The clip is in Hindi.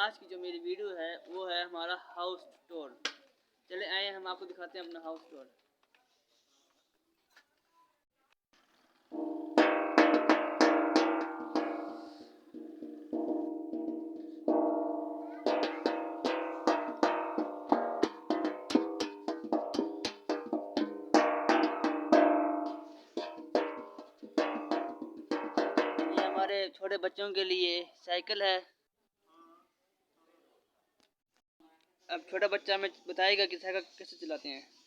आज की जो मेरी वीडियो है वो है हमारा हाउस टूर। चले आए हम आपको दिखाते हैं अपना हाउस टूर। ये हमारे छोटे बच्चों के लिए साइकिल है। अब छोटा बच्चा हमें बताएगा कि साइकिल कैसे चलाते हैं।